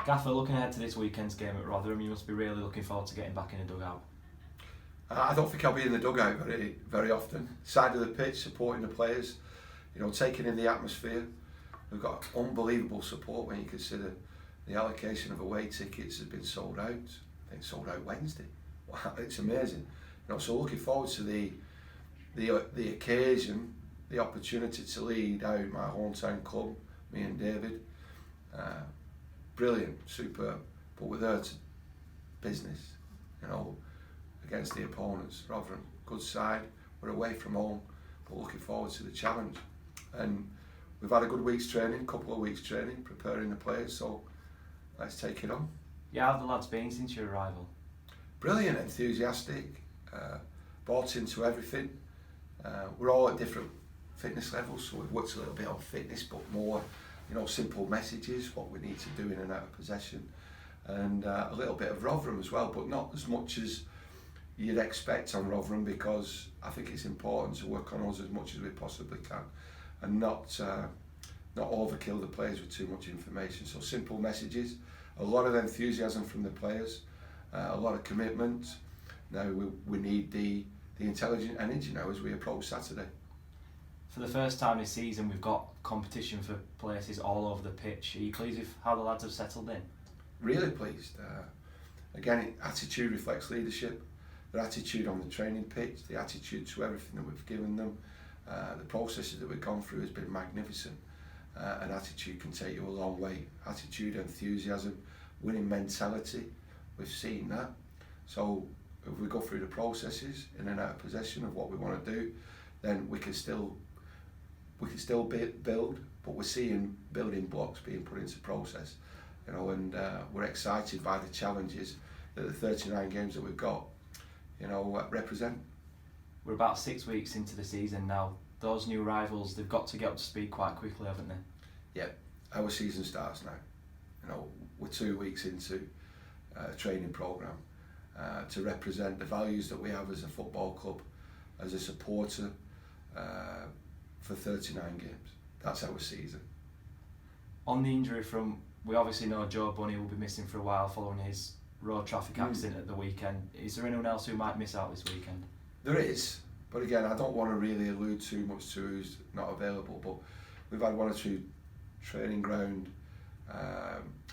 Gaffer, looking ahead to this weekend's game at Rotherham, you must be really looking forward to getting back in the dugout. I don't think I'll be in the dugout very often. Side of the pitch, supporting the players, taking in the atmosphere. We've got unbelievable support when you consider the allocation of away tickets has been sold out. I think sold out Wednesday. Wow, it's amazing. So looking forward to the occasion, the opportunity to lead out my hometown club, me and David. Brilliant, superb, but with earth business, against the opponents. Rotherham, good side. We're away from home, but looking forward to the challenge. And we've had a good week's training, couple of weeks training, preparing the players. So let's take it on. Yeah, how have the lads been since your arrival? Brilliant, enthusiastic, bought into everything. We're all at different fitness levels, so we've worked a little bit on fitness, but more, simple messages, what we need to do in and out of possession, and a little bit of Rotherham as well, but not as much as you'd expect on Rotherham, because I think it's important to work on us as much as we possibly can, and not overkill the players with too much information. So simple messages, a lot of enthusiasm from the players, a lot of commitment. Now we need the intelligent energy now as we approach Saturday. For the first time this season, we've got competition for places all over the pitch. Are you pleased with how the lads have settled in? Really pleased. Again, attitude reflects leadership. Their attitude on the training pitch, the attitude to everything that we've given them, the processes that we've gone through has been magnificent. And attitude can take you a long way. Attitude, enthusiasm, winning mentality, we've seen that. So if we go through the processes in and out of possession of what we want to do, then we can still build, but we're seeing building blocks being put into process, and we're excited by the challenges that the 39 games that we've got, represent. We're about 6 weeks into the season now. Those new rivals, they've got to get up to speed quite quickly, haven't they? Yeah, our season starts now. We're 2 weeks into a training programme to represent the values that we have as a football club, as a supporter, for 39 games. That's our season. On the injury front, we obviously know Joe Bunny will be missing for a while following his road traffic accident at the weekend. Is there anyone else who might miss out this weekend? There is, but again, I don't want to really allude too much to who's not available, but we've had 1 or 2 training ground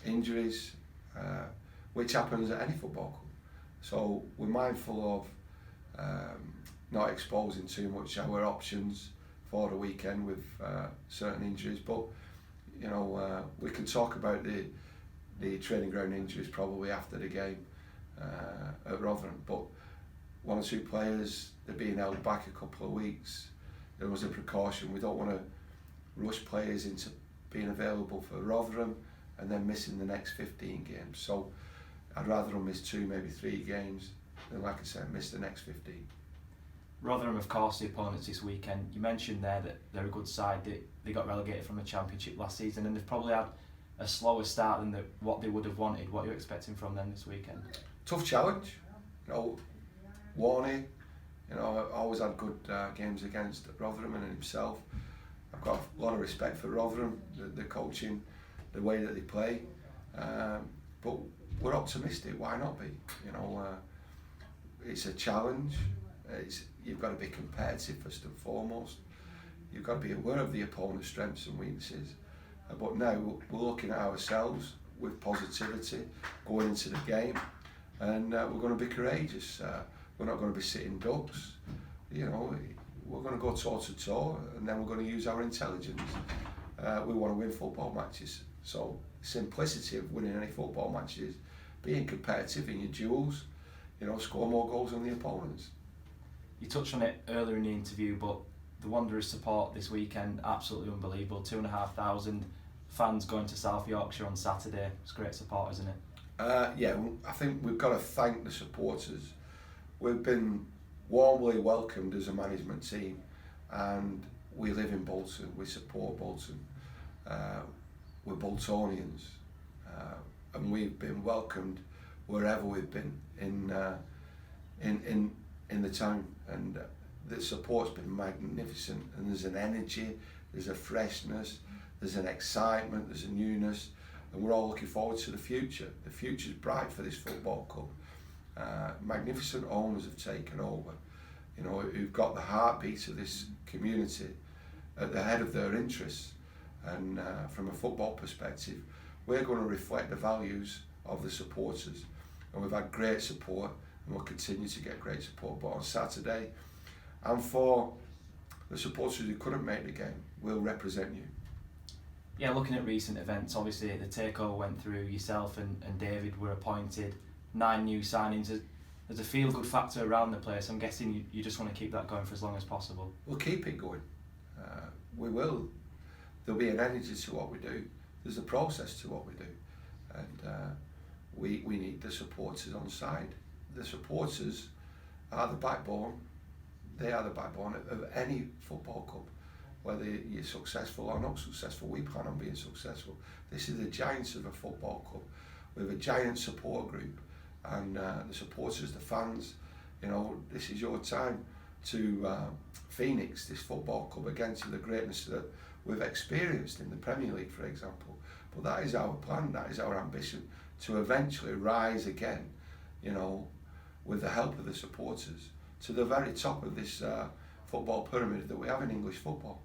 injuries, which happens at any football club. So we're mindful of not exposing too much our options for the weekend with certain injuries, but we can talk about the training ground injuries probably after the game at Rotherham. But 1 or 2 players, they're being held back a couple of weeks. There was a precaution. We don't want to rush players into being available for Rotherham and then missing the next 15 games. So I'd rather them miss 2, maybe 3 games than, like I said, miss the next 15. Rotherham, of course, the opponents this weekend. You mentioned there that they're a good side. They got relegated from the Championship last season, and they've probably had a slower start than what they would have wanted. What are you expecting from them this weekend? Tough challenge. Warney, always had good games against Rotherham and himself. I've got a lot of respect for Rotherham, the coaching, the way that they play. But we're optimistic. Why not be? It's a challenge. You've got to be competitive first and foremost. You've got to be aware of the opponent's strengths and weaknesses. But now we're looking at ourselves with positivity going into the game, and we're going to be courageous. We're not going to be sitting ducks. We're going to go toe to toe, and then we're going to use our intelligence. We want to win football matches. So simplicity of winning any football matches, being competitive in your duels, score more goals than the opponents. You touched on it earlier in the interview, but the Wanderers support this weekend, absolutely unbelievable. 2,500 fans going to South Yorkshire on Saturday. It's great support, isn't it? Yeah, I think we've got to thank the supporters. We've been warmly welcomed as a management team, and we live in Bolton. We support Bolton. We're Boltonians, and we've been welcomed wherever we've been in the town, and the support's been magnificent. And there's an energy, there's a freshness, there's an excitement, there's a newness and we're all looking forward to the future. The future's bright for this football club. Magnificent owners have taken over, you know, who've got the heartbeat of this community at the head of their interests, and from a football perspective, we're going to reflect the values of the supporters, and we've had great support and we'll continue to get great support. But on Saturday, and for the supporters who couldn't make the game, we'll represent you. Yeah, looking at recent events, obviously the takeover went through, yourself and David were appointed, 9 new signings. There's a feel-good factor around the place. I'm guessing you just want to keep that going for as long as possible. We'll keep it going. We will. There'll be an energy to what we do. There's a process to what we do. And we need the supporters on side. The supporters are the backbone. They are the backbone of any football club. Whether you're successful or not successful, we plan on being successful. This is the giants of a football club. We have a giant support group, and the supporters, the fans, you know, this is your time to phoenix this football club again to the greatness that we've experienced in the Premier League, for example. But that is our plan, that is our ambition, to eventually rise again, you know, with the help of the supporters, to the very top of this football pyramid that we have in English football.